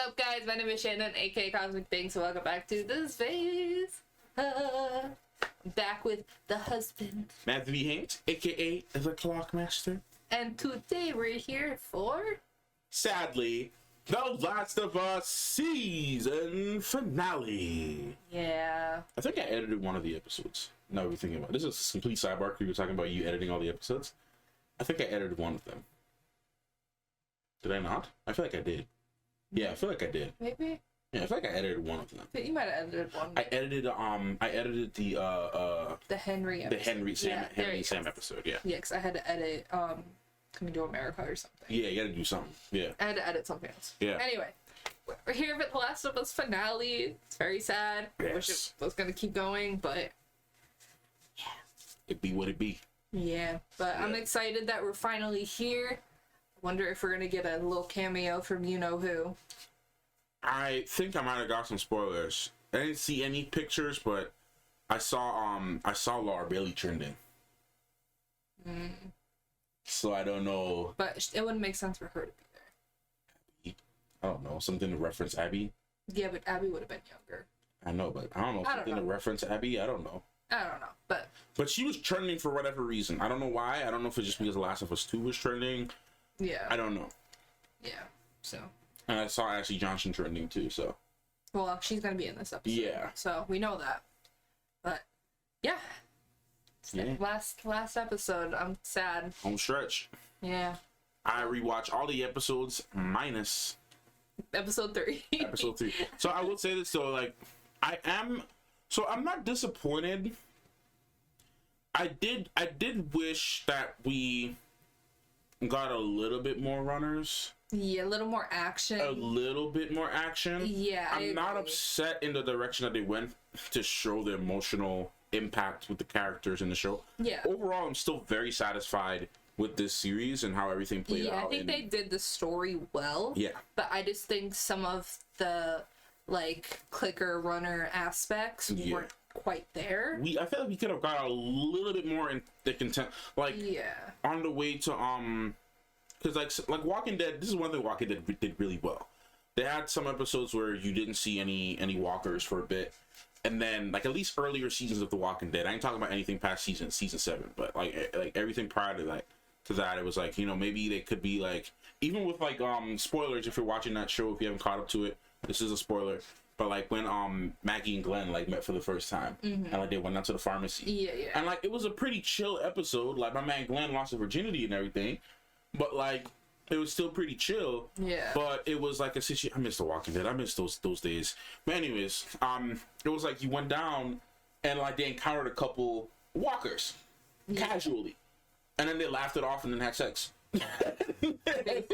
up, guys? My name is Shannon, aka Cosmic Things, so welcome back to this phase. Back with the husband. Matthew Haynes, aka the Clockmaster. And today we're here for... Sadly, The Last of Us season finale. Yeah. I think I edited one of the episodes. Now we're thinking about it. This is a complete sidebar. You were talking about you editing all the episodes. I think I edited one of them. Did I not? I feel like I did. Yeah, I feel like I did. Maybe? Yeah, I feel like I edited one of them. But you might have edited one. I edited the Henry episode. The Henry Sam episode, yeah. Yeah, because I had to edit Coming to America or something. Yeah, you gotta do something. Yeah. I had to edit something else. Yeah. Anyway, we're here for The Last of Us finale. It's very sad. Yes. I wish it was gonna keep going, but yeah. It be what it be. Yeah, but I'm excited that we're finally here. Wonder if we're gonna get a little cameo from you-know-who. I think I might have got some spoilers. I didn't see any pictures, but I saw Laura Bailey trending. So I don't know. But it wouldn't make sense for her to be there. I don't know. Something to reference Abby? Yeah, but Abby would have been younger. I know, but I don't know. Something to reference Abby? I don't know. I don't know, but she was trending for whatever reason. I don't know why. I don't know if it's just because The Last of Us 2 was trending. Yeah. I don't know. Yeah, so. And I saw Ashley Johnson trending too, so. Well, she's going to be in this episode. Yeah. So, we know that. But, yeah. Yeah. Last episode. I'm sad. Home stretch. Yeah. I rewatched all the episodes minus episode 3. Episode 3. So I will say this though, like, I'm not disappointed. I did wish that we got a little bit more runners. Yeah, a little more action. A little bit more action. Yeah, I'm not upset in the direction that they went to show the emotional impact with the characters in the show. Yeah. Overall, I'm still very satisfied with this series and how everything played out. Yeah, I think they did the story well. Yeah. But I just think some of the, like, clicker runner aspects weren't quite there. I feel like we could have got a little bit more in the content. Like, on the way to, because, like Walking Dead, this is one thing Walking Dead did really well. They had some episodes where you didn't see any walkers for a bit. And then, like, at least earlier seasons of The Walking Dead, I ain't talking about anything past season 7, but, like everything prior to that, it was like, you know, maybe they could be, like, even with, like, spoilers, if you're watching that show, if you haven't caught up to it, this is a spoiler. But, like, when Maggie and Glenn, like, met for the first time, and, like, they went down to the pharmacy. Yeah. And, like, it was a pretty chill episode. Like, my man Glenn lost his virginity and everything. But, like, it was still pretty chill. Yeah. But it was like a situation. I miss The Walking Dead. I miss those days. But anyways, it was like you went down and, like, they encountered a couple walkers casually. And then they laughed it off and then had sex. And then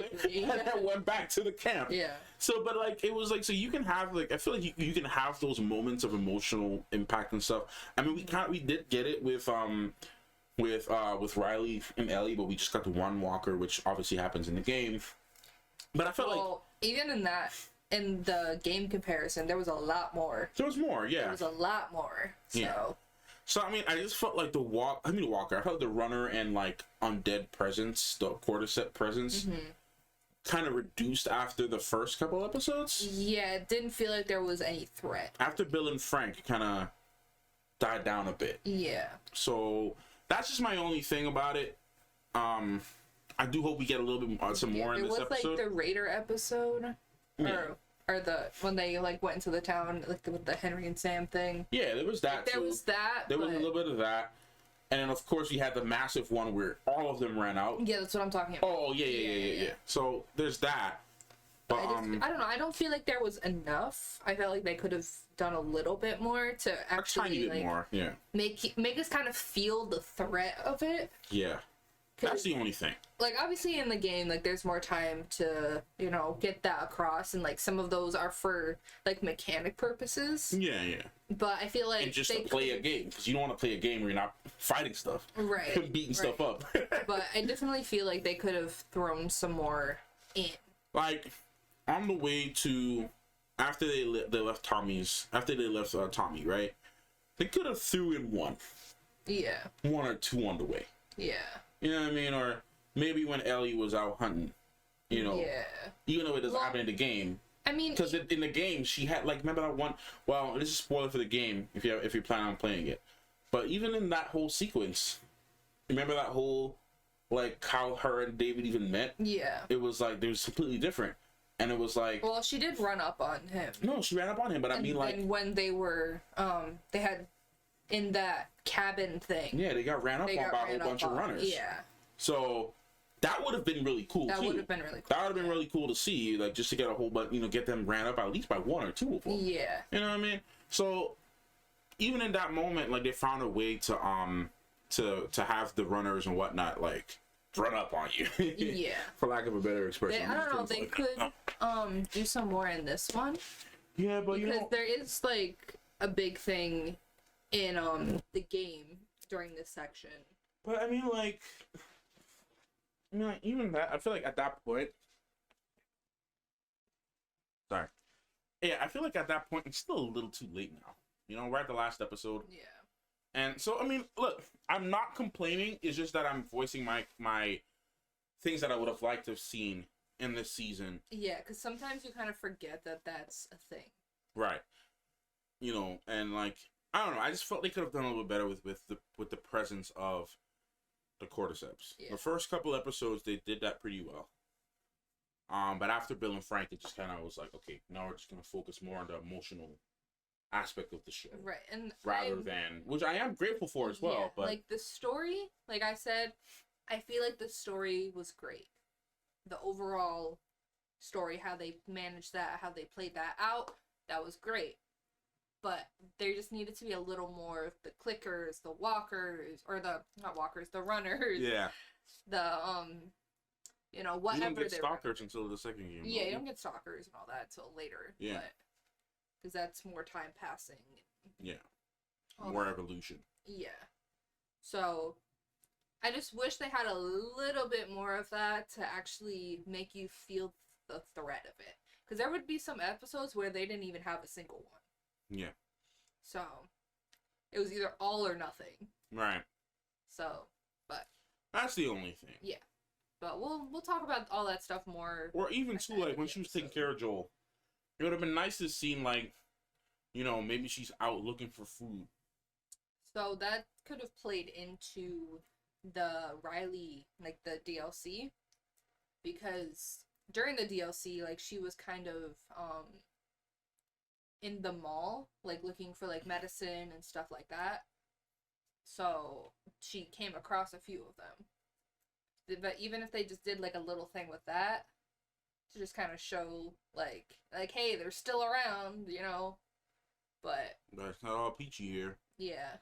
went back to the camp. Yeah. So, but, like, it was like, so you can have, like, I feel like you can have those moments of emotional impact and stuff. I mean, we did get it with Riley and Ellie, but we just got the one walker, which obviously happens in the game. But I felt like even in the game comparison, there was a lot more. There was more, yeah. There was a lot more. So. Yeah. So I mean, I just felt like the walker. I felt like the runner and, like, undead presence, the cordyceps presence, kind of reduced after the first couple episodes. Yeah, it didn't feel like there was any threat. After Bill and Frank, it kind of died down a bit. Yeah. So that's just my only thing about it. I do hope we get a little bit more in this episode. It was like the Raider episode, or the when they, like, went into the town, like, with the Henry and Sam thing. Yeah, there was that. Like, there was a little bit of that, and then of course we had the massive one where all of them ran out. Yeah, that's what I'm talking about. Oh yeah. So there's that. But I don't know. I don't feel like there was enough. I felt like they could have done a little bit more to actually, a tiny bit like, more. Yeah. Make us kind of feel the threat of it. Yeah. That's the only thing. Like, obviously in the game, like, there's more time to, you know, get that across, and, like, some of those are for, like, mechanic purposes. Yeah. But I feel like and just to play a game, because you don't want to play a game where you're not fighting stuff, right? Beating stuff up. But I definitely feel like they could have thrown some more in. Like, on the way to after they left Tommy, right? They could have threw in one. Yeah. One or two on the way. Yeah. You know what I mean? Or maybe when Ellie was out hunting, you know. Yeah. Even though it doesn't happen in the game, I mean, because in the game she had like, remember that one? Well, this is a spoiler for the game if you plan on playing it. But even in that whole sequence, remember that whole like how her and David even met? Yeah. It was like it was completely different, and it was like. Well, she did run up on him. No, she ran up on him, but I mean like. And when they were, they had in that cabin thing. Yeah, they got ran up on by a whole bunch of runners. Yeah. So that would have been really cool. That too. would have been really cool. That would have been really cool to see, like just to get a whole bunch, get them ran up at least by one or two of them. Yeah. You know what I mean? So even in that moment, like they found a way to have the runners and whatnot like run up on you. Yeah. For lack of a better expression. I don't know. They could do some more in this one. Yeah, but because there is like a big thing in the game during this section. But I mean, like even that, I feel like at that point. Sorry. Yeah, I feel like at that point it's still a little too late now. We're at the last episode. Yeah. And so, I mean, look, I'm not complaining. It's just that I'm voicing my things that I would have liked to have seen in this season. Yeah, because sometimes you kind of forget that that's a thing. Right. And like, I don't know. I just felt they could have done a little bit better with the presence of the cordyceps. Yeah. The first couple episodes, they did that pretty well. But after Bill and Frank, it just kind of was like, okay, now we're just going to focus more on the emotional aspect of the show, right? And rather than, which I am grateful for as well. Yeah, but like the story, like I said, I feel like the story was great. The overall story, how they managed that, how they played that out, that was great. But there just needed to be a little more of the clickers, the walkers, or the not walkers, the runners. Yeah. The whatever. You don't get stalkers until the second game. Yeah, you don't get stalkers and all that until later. Yeah. Because that's more time passing. Yeah. More evolution. Yeah. So, I just wish they had a little bit more of that to actually make you feel the threat of it. Because there would be some episodes where they didn't even have a single one. Yeah. So, it was either all or nothing. Right. So, but. That's the only thing. Yeah. But we'll talk about all that stuff more. Or even too, like, when she was taking care of Joel. It would have been nice to see, like, maybe she's out looking for food. So that could have played into the Riley, like, the DLC. Because during the DLC, like, she was kind of, in the mall, like, looking for, like, medicine and stuff like that. So she came across a few of them. But even if they just did, like, a little thing with that, to just kind of show, like, hey, they're still around, but it's not all peachy here. Yeah.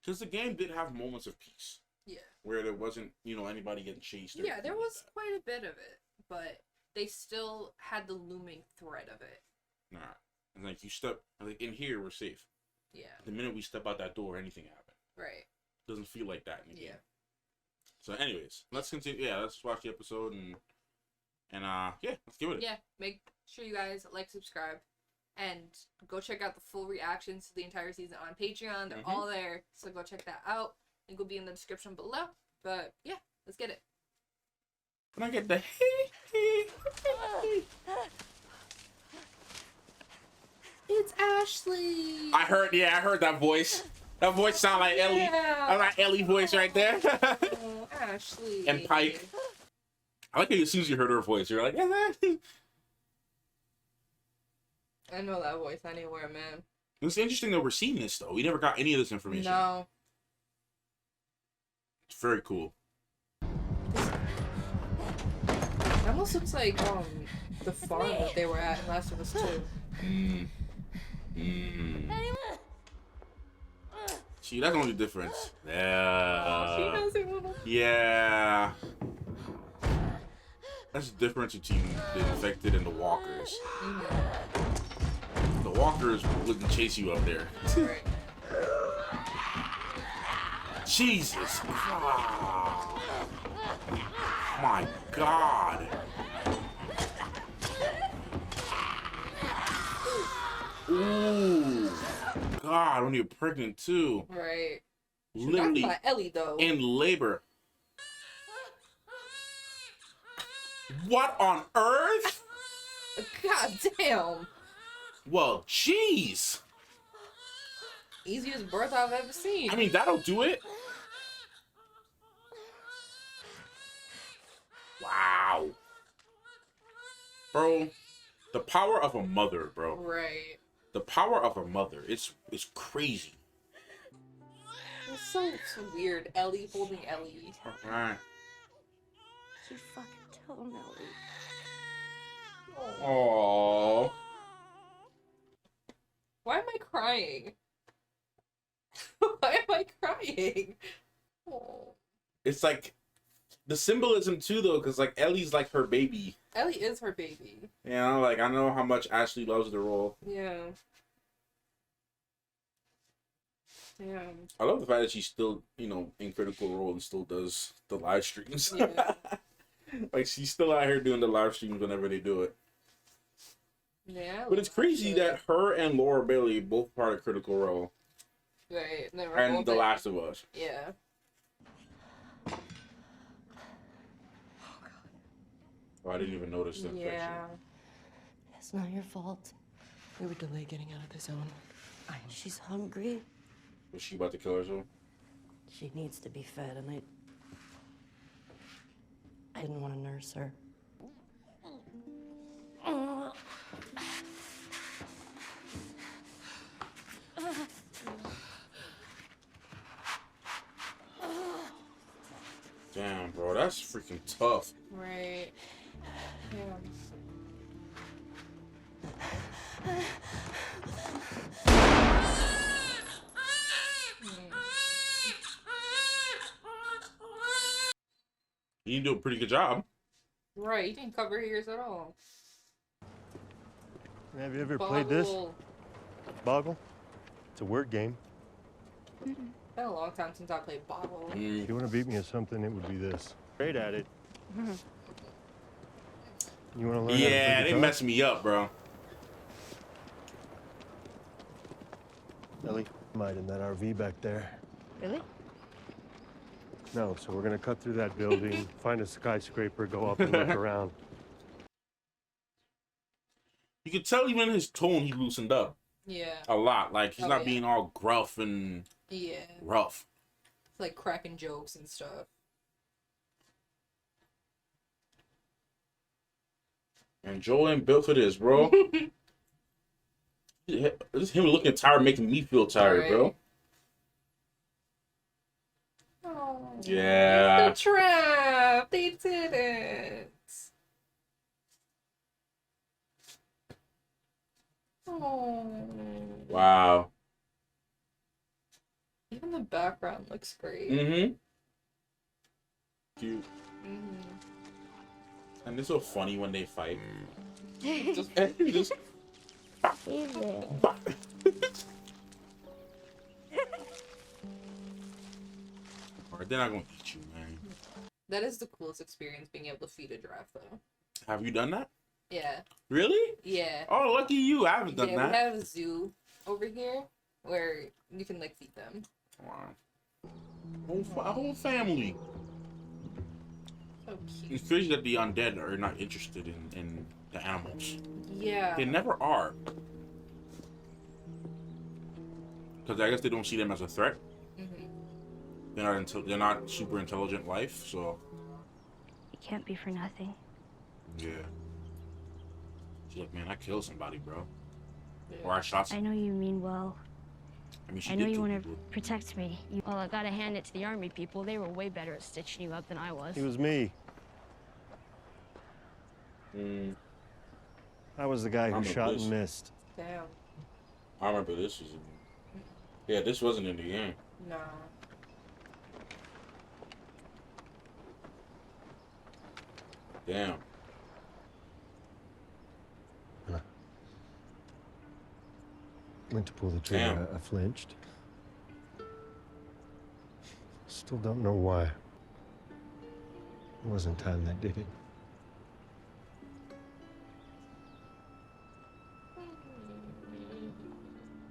Because the game did have moments of peace. Yeah. Where there wasn't, anybody getting chased. Yeah, there was quite a bit of it, but they still had the looming threat of it. Nah. And like, in here, we're safe. Yeah. The minute we step out that door, anything happen. Right. Doesn't feel like that in the game. Yeah. So anyways, let's continue. Yeah, let's watch the episode and yeah, let's give it. Yeah, make sure you guys like, subscribe, and go check out the full reactions to the entire season on Patreon. They're all there, so go check that out. Link will be in the description below. But yeah, let's get it. Can I get the It's Ashley. I heard that voice. That voice sound like Ellie. That's like Ellie voice right there. Oh, Ashley. And Pike. I like how as soon as you heard her voice, you're like, yeah. I know that voice anywhere, man. It's interesting that we're seeing this though. We never got any of this information. No. It's very cool. It almost looks like the farm that they were at in Last of Us 2. See, that's the only difference. Yeah. Oh, she doesn't want to. Yeah. That's the difference between the infected and the walkers. The walkers wouldn't chase you up there. Right. Jesus Christ. My God. Ooh. God, when you're pregnant too. Right. Literally. That's not Ellie though. In labor. What on earth? God damn. Well, jeez. Easiest birth I've ever seen. I mean, that'll do it. Wow. Bro, the power of a mother, bro. Right. The power of a mother. It's crazy. It's so weird. Ellie holding Ellie. Alright. You fucking tell him, Ellie. Aww. Why am I crying? Why am I crying? Oh. It's like the symbolism too, though, because like Ellie's like her baby. Ellie is her baby. You know, like I know how much Ashley loves the role. Yeah. Yeah. I love the fact that she's still, you know, in Critical Role and still does the live streams. Yeah. Like she's still out here doing the live streams whenever they do it. Yeah. But it's crazy that her and Laura Bailey both part of Critical Role. Right. And The Last of Us. Yeah. Oh, I didn't even notice the infection. Yeah. It's not your fault. We were delayed getting out of the zone. She's hungry. Was she about to kill herself? She needs to be fed, and I didn't want to nurse her. Damn, bro, that's freaking tough. Right. Yeah. You do a pretty good job. Right. You didn't cover ears at all. Have you ever played this? Boggle. Boggle? It's a word game. It's been a long time since I played Boggle. If you want to beat me at something, it would be this. Great at it. You want to learn? Yeah, how to they messed me up, bro. Ellie, might in that RV back there. Really? No, so we're gonna cut through that building, find a skyscraper, go up and look around. You could tell even in his tone he loosened up Yeah. a lot. Like he's Oh, not yeah. being all gruff and Yeah. rough. It's like cracking jokes and stuff. And Joel ain't built for this, bro. Just him looking tired making me feel tired, Right. bro. Oh. Yeah. The trap. They did it. Oh. Wow. Even the background looks great. Mm-hmm. Cute. Mm-hmm. And it's so funny when they fight. Just Just Or they're not gonna eat you, man. that is the coolest experience, being able to feed a giraffe, though. Have you done that? Yeah. Really? Yeah. Oh, lucky you! I haven't done Yeah, that. we have a zoo over here where you can like feed them. Wow. Whole family. So It's cute. crazy that the undead are not interested in the animals. Yeah. They never are. Because I guess they don't see them as a threat. Mm-hmm. They're not super intelligent life, so It can't be for nothing. yeah. She's like, man, I killed somebody, bro. Yeah. Or I shot I somebody. know you mean well. I mean, she I did know you kill want to people. protect me. Well, I gotta hand it to the army people. They were way better at stitching you up than I was. It was me. Mm, I was the guy who I'm a shot puss. and missed. Damn. I remember this was. Yeah, this wasn't in the game. Nah. Damn. Went to pull the trigger. Damn. I flinched. Still don't know why. It wasn't time that did it.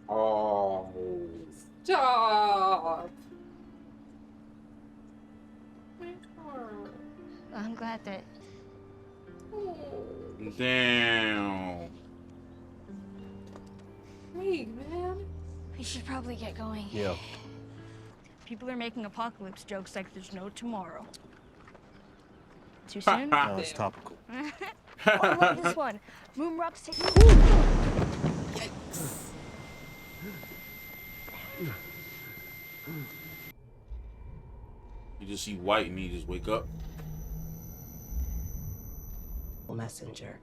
Oh. Stop. My heart. I'm glad that Oh. Damn. Hey, man. We should probably get going. Yeah. People are making apocalypse jokes like there's no tomorrow. Too soon? No, it's topical. Oh, I love this one. Moon rocks take me. You just see white and you just wake up. Messenger.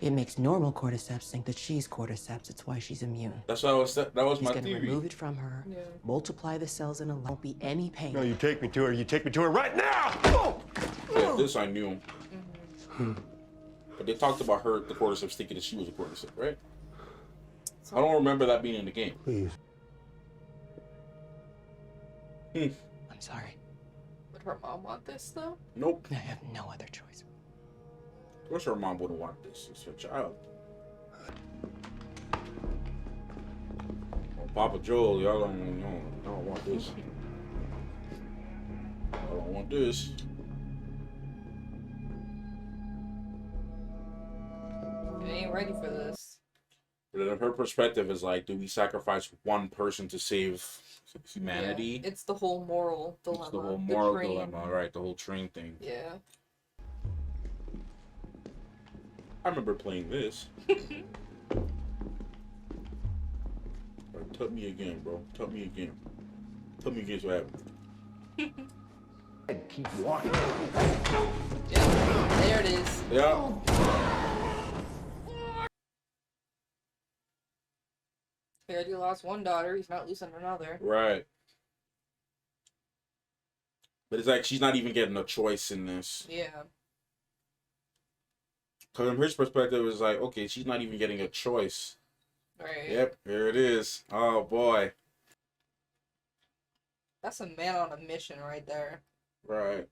It makes normal cordyceps think that she's cordyceps. It's why she's immune. That's what I was. That was He's my gonna theory. remove it from her, multiply the cells in a lump, won't be any pain. No, you take me to her. You take me to her right now! Yeah, this I knew. But they talked about her, the cordyceps, thinking that she was a cordyceps, right? I don't remember that being in the game. Please. I'm sorry. Would her mom want this, though? Nope. I have no other choice. Of course her mom wouldn't want this. It's her child. Oh, Papa Joel, y'all don't want this. Y'all don't want this. You ain't ready for this. But then her perspective is like, do we sacrifice one person to save humanity? Yeah. It's the whole moral dilemma. It's the whole moral train. dilemma, right? The whole train thing. Yeah. I remember playing this. Tell me again, bro. Tell me again. Tell me again what happened. Keep walking. Yeah. There it is. Yeah. He already lost one daughter. He's not losing another. Right. But it's like she's not even getting a choice in this. Yeah. Because from his perspective, it's like, okay, she's not even getting a choice. Right. Yep, here it is. Oh, boy. That's a man on a mission right there. Right.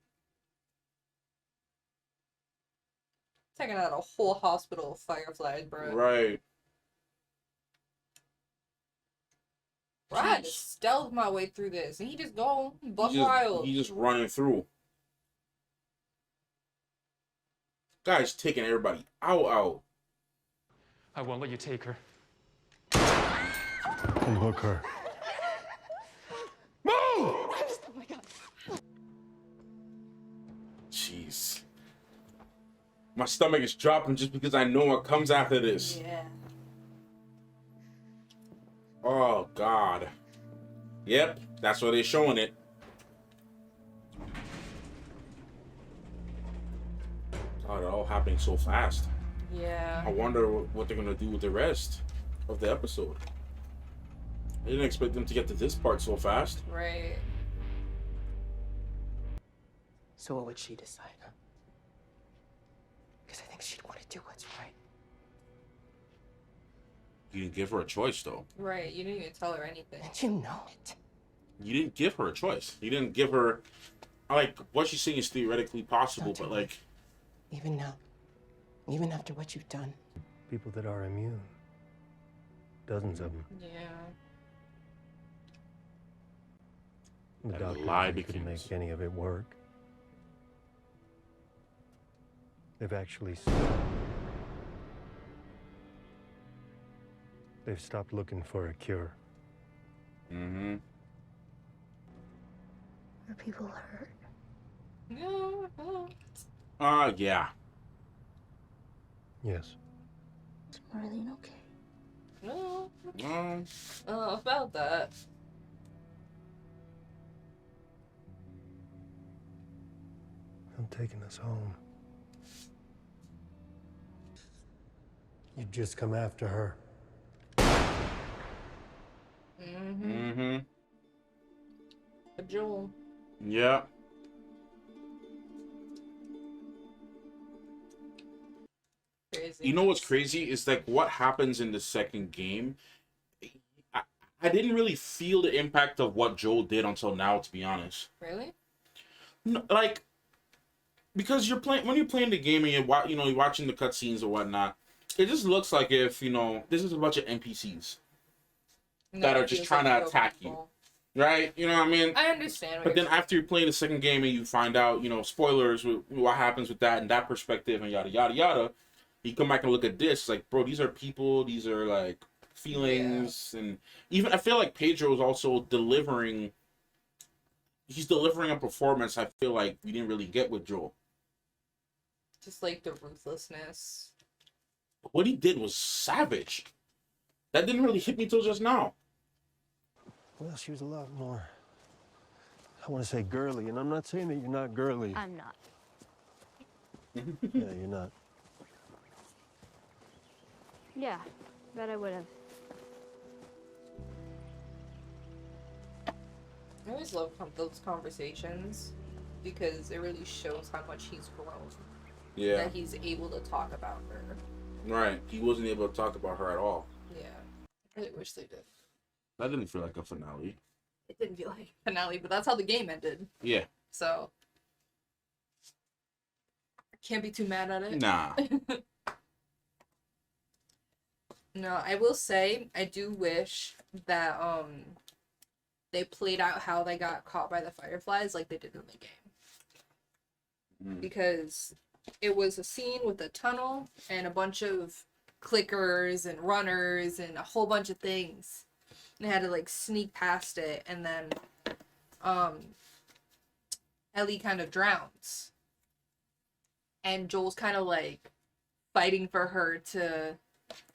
Taking out a whole hospital of fireflies, bro. Right. Bro, I had to stealth my way through this. And he just go buck wild. He's just running through. Guy's taking everybody out. I won't let you take her. Unhook her. Move! Oh my god. Jeez. My stomach is dropping just because I know what comes after this. Yeah. Oh, God. Yep, that's why they're showing it. God, it all happening so fast. Yeah. I wonder what they're going to do with the rest of the episode. I didn't expect them to get to this part so fast. Right. So what would she decide, huh? Because I think she'd want to do what's right. You didn't give her a choice, though. Right. You didn't even tell her anything. And you know it. You didn't give her a choice. You didn't give her... Like, what she's saying is theoretically possible, Don't but, do it. like... Even now. Even after what you've done. People that are immune. Dozens of them. Yeah. The That doctor lie couldn't begins. make any of it work. They've actually... They've stopped looking for a cure. Mm-hmm. Are people hurt? No. No. Yeah. Yes. Is Marlene okay? No. Um, About that. I'm taking us home. You've just come after her. Mm-hmm. mm-hmm. Joel. Yeah. Crazy. You know what's crazy is like what happens in the second game. I didn't really feel the impact of what Joel did until now, to be honest. Really? No, like, because you're playing when you're playing the game and you're watching the cutscenes or whatnot. It just looks like if this is a bunch of NPCs that are just trying to attack you, right? You know what I mean? I understand. But then after you're playing the second game and you find out, spoilers, what happens with that and that perspective and yada yada yada. You come back and look at this, like, bro, these are people, these are like feelings, and even I feel like Pedro is also delivering. He's delivering a performance I feel like we didn't really get with Joel. Just like the ruthlessness. What he did was savage. That didn't really hit me till just now. Well, she was a lot more, I want to say girly, and I'm not saying that you're not girly. I'm not. Yeah, you're not. Yeah, bet I would have. I always love those conversations because it really shows how much he's grown. Yeah. That he's able to talk about her. Right. He wasn't able to talk about her at all. Yeah. I really wish they did. That didn't feel like a finale. It didn't feel like a finale, but that's how the game ended. Yeah. So I can't be too mad at it. Nah. No, I will say I do wish that they played out how they got caught by the fireflies like they did in the game. Because it was a scene with a tunnel and a bunch of clickers and runners and a whole bunch of things. And they had to like sneak past it, and then Ellie kind of drowns. And Joel's kind of like fighting for her to,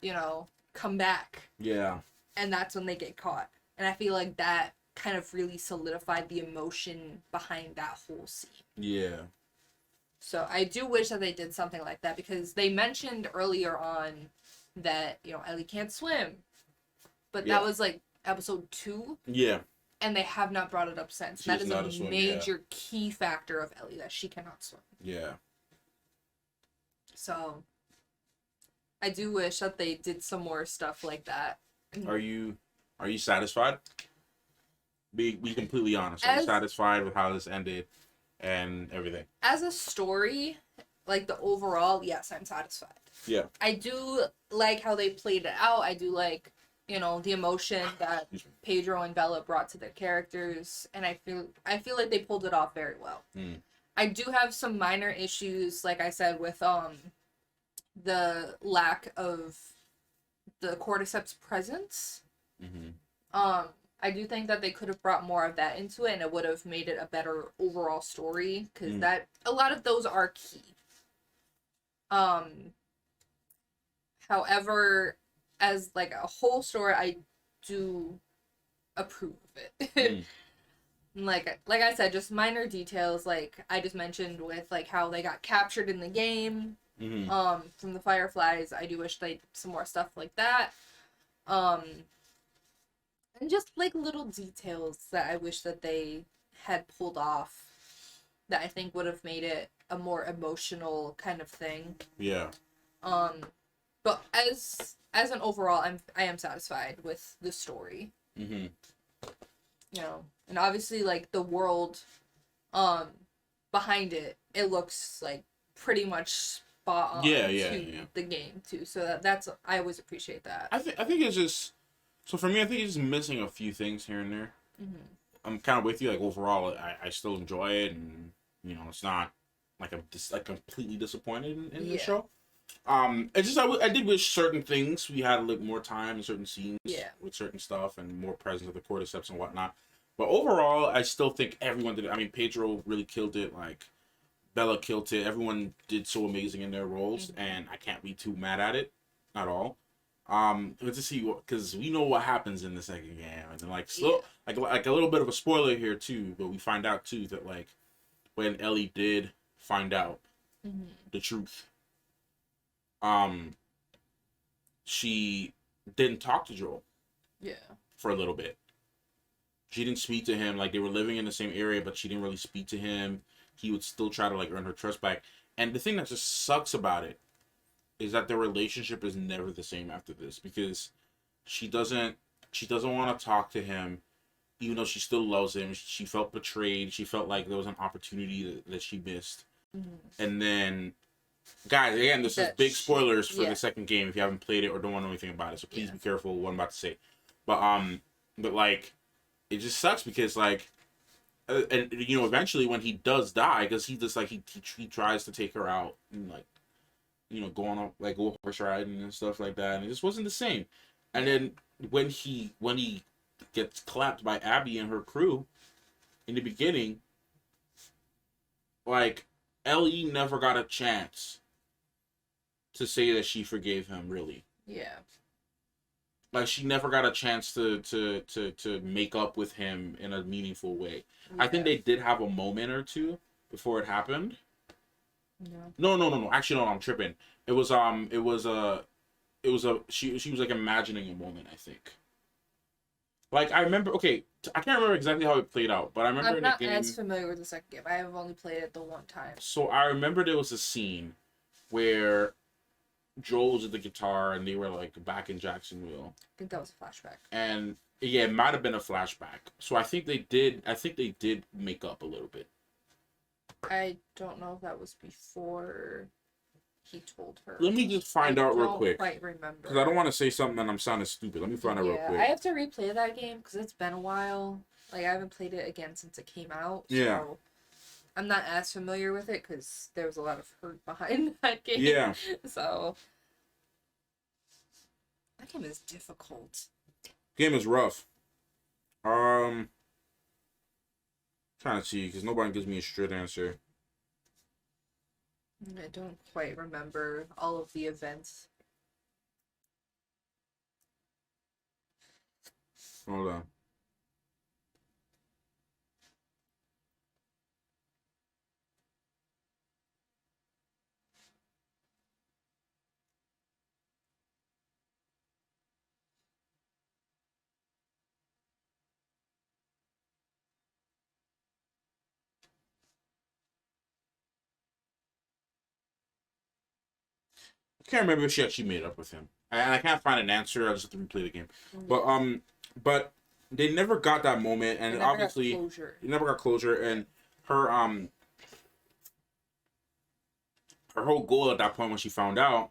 you know, come back. Yeah. And that's when they get caught. And I feel like that kind of really solidified the emotion behind that whole scene. Yeah. So I do wish that they did something like that, because they mentioned earlier on that, you know, Ellie can't swim. But that was like episode 2. Yeah. And they have not brought it up since. That is a major key factor of Ellie, that she cannot swim. Yeah. So I do wish that they did some more stuff like that. Are you satisfied? Be completely honest. Are you satisfied with how this ended and everything? As a story, like the overall, yes, I'm satisfied. Yeah. I do like how they played it out. I do like, you know, the emotion that Pedro and Bella brought to their characters, and I feel like they pulled it off very well. I do have some minor issues, like I said, with the lack of the cordyceps presence. I do think that they could have brought more of that into it, and it would have made it a better overall story, because that a lot of those are key. However, as like a whole story, I do approve of it. Like I said, just minor details, like I just mentioned with like how they got captured in the game from the fireflies. I do wish they did some more stuff like that. And just like little details that I wish that they had pulled off, that I think would have made it a more emotional kind of thing. Yeah. But as an overall, I am satisfied with the story. You know, and obviously like the world behind it looks like pretty much spot on to the game too. So that's I always appreciate that. I think it's just, so for me, I think it's just missing a few things here and there. I'm kind of with you. Like overall, I still enjoy it, and you know, it's not like I'm just like completely disappointed in the show. It's just I did wish certain things we had a little more time in certain scenes with certain stuff, and more presence of the cordyceps and whatnot. But overall, I still think everyone did it. I mean, Pedro really killed it. Like Bella killed it. Everyone did so amazing in their roles, and I can't be too mad at it at all. Let's just see, because we know what happens in the second game, and then like like a little bit of a spoiler here too. But we find out too that like when Ellie did find out the truth, she didn't talk to Joel. For a little bit. She didn't speak to him. Like they were living in the same area, but she didn't really speak to him. He would still try to like earn her trust back. And the thing that just sucks about it is that their relationship is never the same after this, because she doesn't want to talk to him, even though she still loves him. She felt betrayed. She felt like there was an opportunity that she missed. And then, guys, again, this is big spoilers for the second game if you haven't played it or don't want to know anything about it. So please be careful what I'm about to say. But like, it just sucks because like, and you know, eventually when he does die, because he just like he tries to take her out and like, going on like go horse riding and stuff like that, and it just wasn't the same. And then when he gets clapped by Abby and her crew in the beginning, like Ellie never got a chance to say that she forgave him, really. Yeah. Like she never got a chance to make up with him in a meaningful way. Yeah. I think they did have a moment or two before it happened. No. Actually, no, I'm tripping. It was she was like imagining a moment, I think. Like I remember, okay, I can't remember exactly how it played out, but I remember I'm in not the game, as familiar with the second game. I have only played it the one time. So I remember there was a scene where Joel was at the guitar and they were like back in Jacksonville. I think that was a flashback. And yeah, it might have been a flashback. So I think they did make up a little bit. I don't know if that was before he told her. Let me just find out real quick. I don't quite remember. Because I don't want to say something and I'm sounding stupid. Let me find out real quick. I have to replay that game because it's been a while. Like, I haven't played it again since it came out. Yeah. So I'm not as familiar with it because there was a lot of hurt behind that game. Yeah. So that game is difficult. Game is rough. Trying to see because nobody gives me a straight answer. I don't quite remember all of the events. Hold on. I can't remember if she actually made up with him. And I can't find an answer. I just have to replay the game. Yeah. But they never got that moment, and obviously they never got closure. And her whole goal at that point when she found out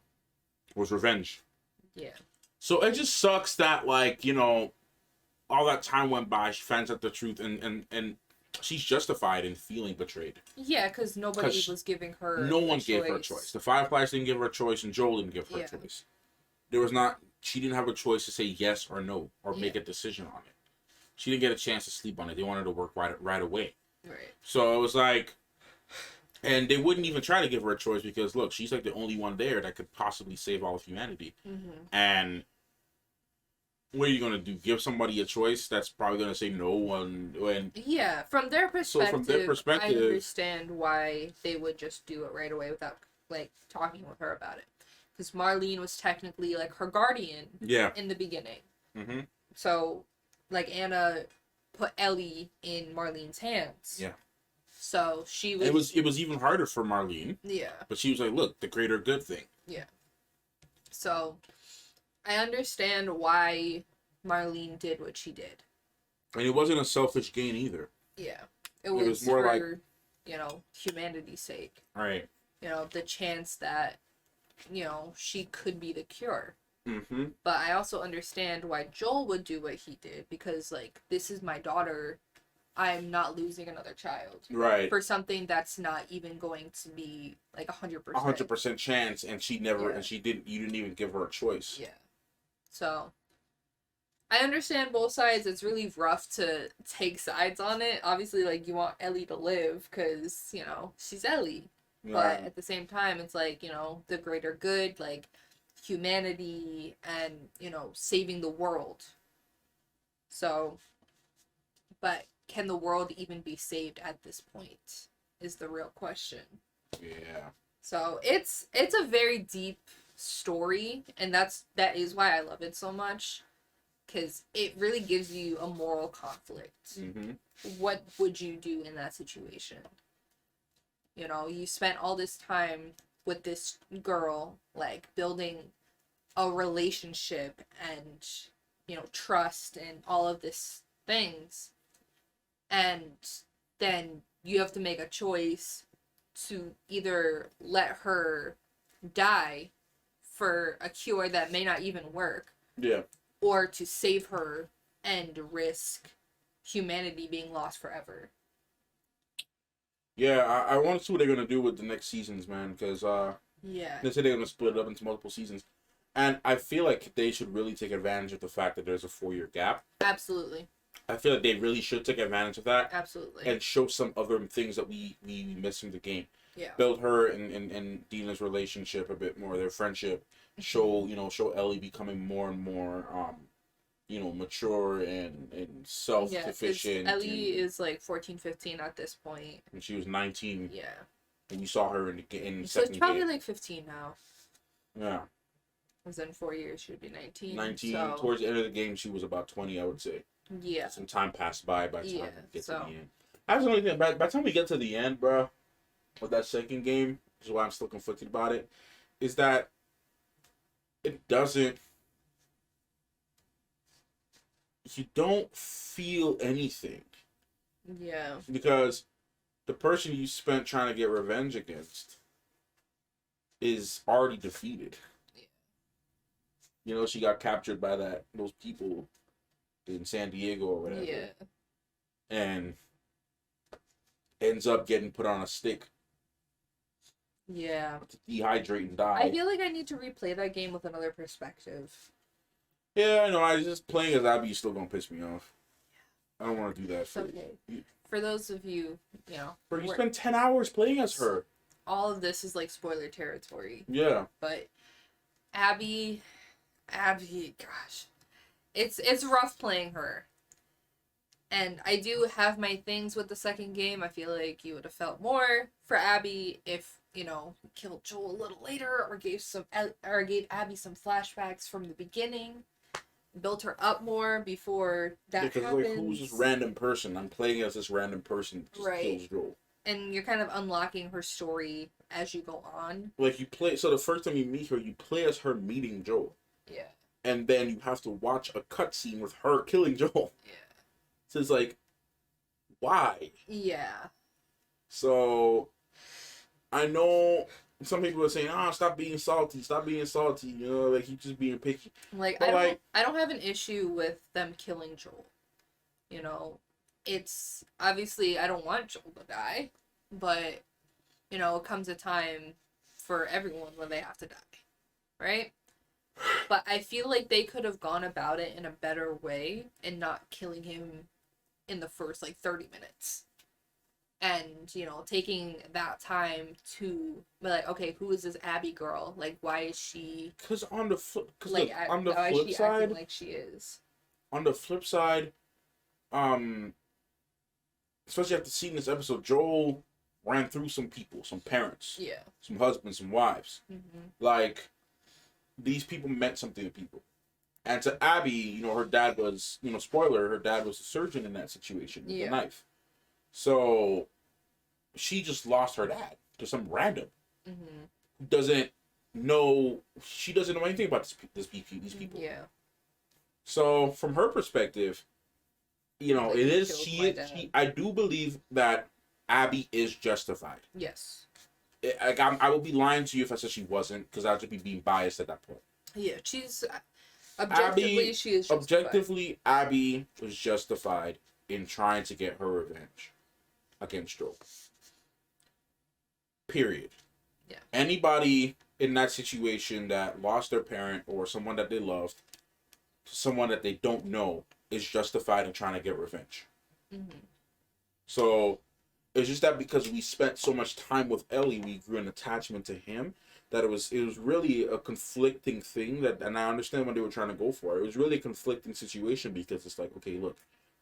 was revenge. Yeah. So it just sucks that all that time went by. She finds out the truth, and she's justified in feeling betrayed. Yeah, because nobody was giving her. No one gave her a choice. The Fireflies didn't give her a choice, and Joel didn't give her a choice. There was not. She didn't have a choice to say yes or no or make a decision on it. She didn't get a chance to sleep on it. They wanted to work right away. Right. So it was like, and they wouldn't even try to give her a choice because look, she's like the only one there that could possibly save all of humanity. Mm-hmm. And what are you gonna do? Give somebody a choice that's probably gonna say no, and yeah, from their perspective. So from their perspective, I understand why they would just do it right away without like talking with her about it, because Marlene was technically like her guardian. Yeah. In the beginning. Mm-hmm. So, like Anna put Ellie in Marlene's hands. Yeah. So she was. It was even harder for Marlene. Yeah. But she was like, "Look, the greater good thing." Yeah. So, I understand why Marlene did what she did. And it wasn't a selfish gain either. Yeah. It was more for, humanity's sake. Right. The chance that, she could be the cure. Mm-hmm. But I also understand why Joel would do what he did, because, this is my daughter. I'm not losing another child. Right. For something that's not even going to be, 100%. 100% chance, and she never, and you didn't even give her a choice. Yeah. So, I understand both sides. It's really rough to take sides on it. Obviously, you want Ellie to live, because, she's Ellie. Yeah. But at the same time, it's the greater good, humanity and, saving the world. So, but can the world even be saved at this point is the real question. Yeah. So it's a very deep story, and that is why I love it so much, because it really gives you a moral conflict. Mm-hmm. What would you do in that situation? You spent all this time with this girl, building a relationship and, trust and all of this things. And then you have to make a choice to either let her die for a cure that may not even work. Yeah. Or to save her and risk humanity being lost forever. Yeah, I want to see what they're going to do with the next seasons, man, because Yeah. They said they're going to split it up into multiple seasons. And I feel like they should really take advantage of the fact that there's a 4-year gap. Absolutely. I feel like they really should take advantage of that. Absolutely. And show some other things that we missed in the game. Yeah. Build her and Dina's relationship a bit more, their friendship. Show Ellie becoming more and more mature and self-sufficient. Yeah, Ellie is like 14, 15 at this point. And she was 19. Yeah. And you saw her in the second So it's probably game. like 15 now. Yeah. Because in 4 years she would be 19. 19. So... Towards the end of the game, she was about 20, I would say. Yeah. Some time passed by the time we get to the end. I was only thinking, by the time we get to the end, bro, with that second game, which is why I'm still conflicted about it, is that it doesn't... You don't feel anything. Yeah. Because the person you spent trying to get revenge against is already defeated. Yeah. She got captured by those people in San Diego or whatever. Yeah. And ends up getting put on a stick. Yeah. To dehydrate and die. I feel like I need to replay that game with another perspective. Yeah, I know. I just playing as Abby is still gonna piss me off. I don't want to do that. It's okay. For those of you, Bro, you spend 10 hours playing as her. All of this is like spoiler territory. Yeah. But Abby, gosh, it's rough playing her. And I do have my things with the second game. I feel like you would have felt more for Abby if killed Joel a little later, or gave Abby some flashbacks from the beginning, built her up more before that happens. Because who's this random person? I'm playing as this random person that just kills Joel. And you're kind of unlocking her story as you go on. Like you play, so the first time you meet her, you play as her meeting Joel. Yeah. And then you have to watch a cutscene with her killing Joel. Yeah. So it's like, why? Yeah. So, I know some people are saying, stop being salty, like he's just being picky. Like, I don't have an issue with them killing Joel. It's, obviously, I don't want Joel to die, but, it comes a time for everyone when they have to die, right? But I feel like they could have gone about it in a better way and not killing him in the first 30 minutes, and taking that time to be like, okay, who is this Abby girl? Like, why is she? Because on the flip acting side, like she is. On the flip side, especially after seeing this episode, Joel ran through some people, some parents, some husbands, some wives. Mm-hmm. Like, these people meant something to people. And to Abby, her dad was, spoiler, her dad was a surgeon in that situation with a knife. So, she just lost her dad to some random who doesn't know anything about these people. Yeah. So, from her perspective, I do believe that Abby is justified. Yes. I would be lying to you if I said she wasn't, because I'd just be being biased at that point. Yeah, she's... Objectively, she is justified. Objectively, Abby was justified in trying to get her revenge against Joel. Period. Yeah. Anybody in that situation that lost their parent or someone that they loved to someone that they don't know is justified in trying to get revenge. Mm-hmm. So, it's just that because we spent so much time with Ellie, we grew an attachment to him. That it was really a conflicting thing and I understand what they were trying to go for. It was really a conflicting situation because it's like, okay, look,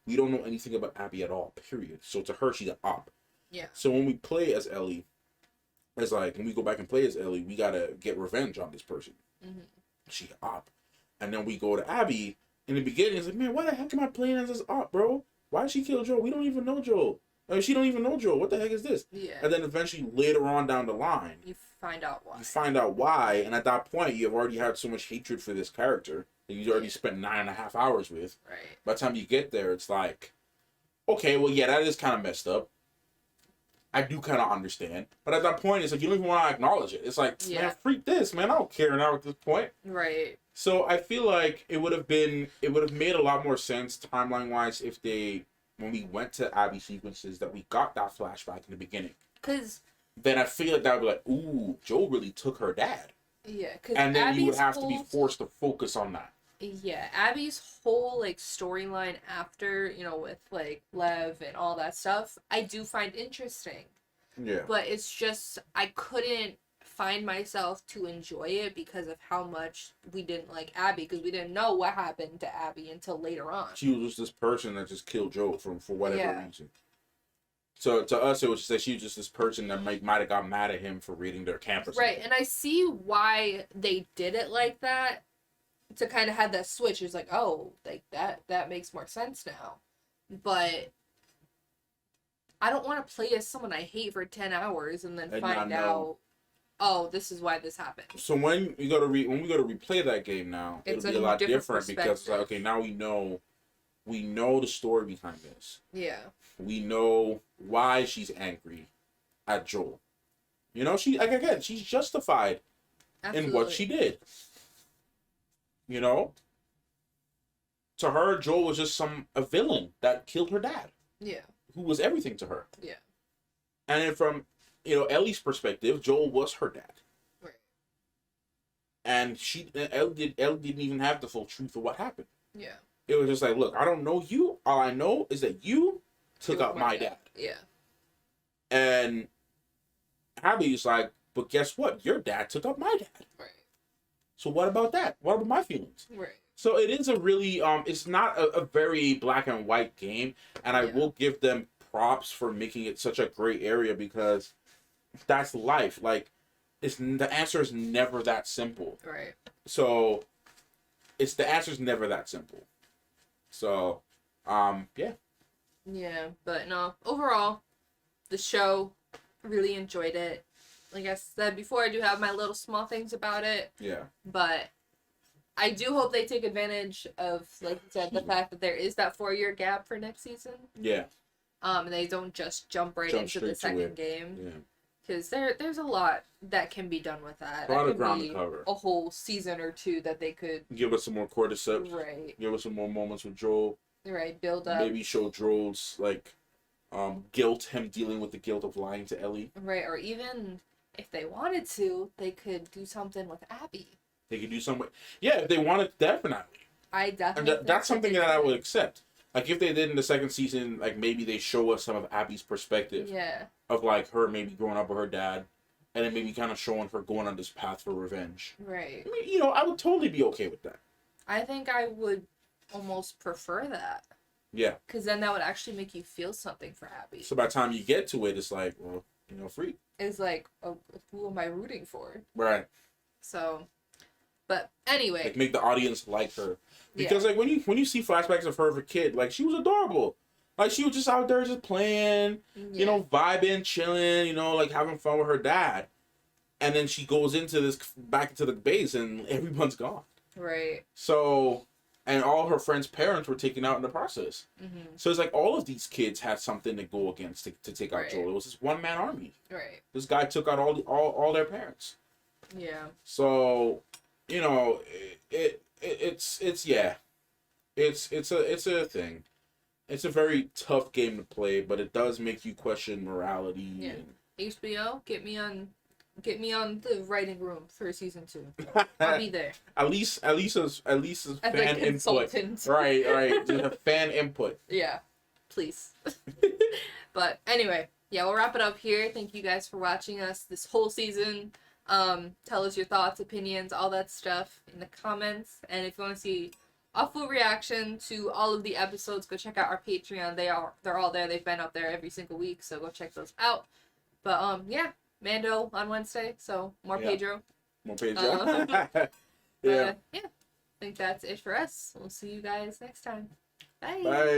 we don't know anything about Abby at all, period. So to her, she's an op. Yeah. So when we play as Ellie, when we go back and play as Ellie, we gotta get revenge on this person. Mm-hmm. She's an op. And then we go to Abby, in the beginning, it's like, man, why the heck am I playing as this op, bro? Why did she kill Joel? We don't even know Joel. She don't even know Joel. What the heck is this? Yeah. And then eventually, later on down the line, you find out why. And at that point, you've already had so much hatred for this character that you already spent 9.5 hours with. Right. By the time you get there, it's like, okay, well, yeah, that is kind of messed up. I do kind of understand. But at that point, it's like, you don't even want to acknowledge it. It's like, man, freak this, man. I don't care now at this point. Right. So I feel like it would have made a lot more sense timeline-wise when we went to Abby sequences, that we got that flashback in the beginning. Because then I feel like that would be like, ooh, Joel really took her dad. Yeah, because And then you would have to be forced to focus on that. Yeah, Abby's whole like storyline after, with like Lev and all that stuff, I do find interesting. Yeah. But it's just I couldn't find myself to enjoy it because of how much we didn't like Abby, because we didn't know what happened to Abby until later on. She was just this person that just killed Joel for whatever reason. So to us, it was just that she was just this person that might have got mad at him for reading their campus. Right, and I see why they did it like that, to kind of have that switch. It's like, oh, like that makes more sense now. But I don't want to play as someone I hate for 10 hours and then find out, oh, this is why this happened. So when we go to replay that game now, it'll be a lot different because it's like, okay, now we know the story behind this. Yeah. We know why she's angry at Joel. She's justified in what she did. To her, Joel was just a villain that killed her dad. Yeah. Who was everything to her. Yeah. And then from, Ellie's perspective, Joel was her dad. Right. And Ellie didn't even have the full truth of what happened. Yeah. It was just like, look, I don't know you. All I know is that you took out my dad. Yeah. And Abby's like, but guess what? Your dad took out my dad. Right. So what about that? What about my feelings? Right. So it is a really, it's not a very black and white game. And I will give them props for making it such a gray area because that's life. Like, the answer is never that simple. Right. So the answer is never that simple. So, yeah. Yeah, but no, overall, the show, really enjoyed it. Like I said before, I do have my little small things about it. Yeah. But I do hope they take advantage of, like you said, the fact that there is that 4-year gap for next season. Yeah. And they don't just jump into the second game. Yeah. Because there's a lot that can be done with that. A lot that of ground to cover. A whole season or 2 that they could give us some more cordyceps. Right. Give us some more moments with Joel. Right. Build up. Maybe show Joel's guilt, him dealing with the guilt of lying to Ellie. Right. Or even if they wanted to, they could do something with Abby. They could do something. Yeah, if they wanted, definitely. I definitely. And that's something that I would accept. Like if they did in the second season, like maybe they show us some of Abby's perspective. Yeah. Of like her maybe growing up with her dad, and then maybe kind of showing her going on this path for revenge. Right. I mean, I would totally be okay with that. I think I would almost prefer that. Yeah. Because then that would actually make you feel something for Abby. So by the time you get to it, it's like, well, free. It's like, oh, who am I rooting for? Right. So, but anyway. Like make the audience like her. Because like when you see flashbacks of her as a kid, like she was adorable. Like she was just out there just playing, vibing, chilling, like having fun with her dad. And then she goes back into the base and everyone's gone. Right. So, and all her friends' parents were taken out in the process. Mm-hmm. So it's like all of these kids had something to go against to take out Joel. It was this one-man army. Right. This guy took out all their parents. Yeah. So, it's a thing. It's a very tough game to play, but it does make you question morality. Yeah. HBO, get me on the writing room for season 2. I'll be there. At least as fan input. Consultant. Right. Just a fan input. Yeah. Please. But anyway, yeah, we'll wrap it up here. Thank you guys for watching us this whole season. Tell us your thoughts, opinions, all that stuff in the comments. And if you want to see a full reaction to all of the episodes, go check out our Patreon. They're all there. They've been up there every single week, so go check those out. But yeah, Mando on Wednesday, so more Pedro. More Pedro. Yeah. I think that's it for us. We'll see you guys next time. Bye. Bye.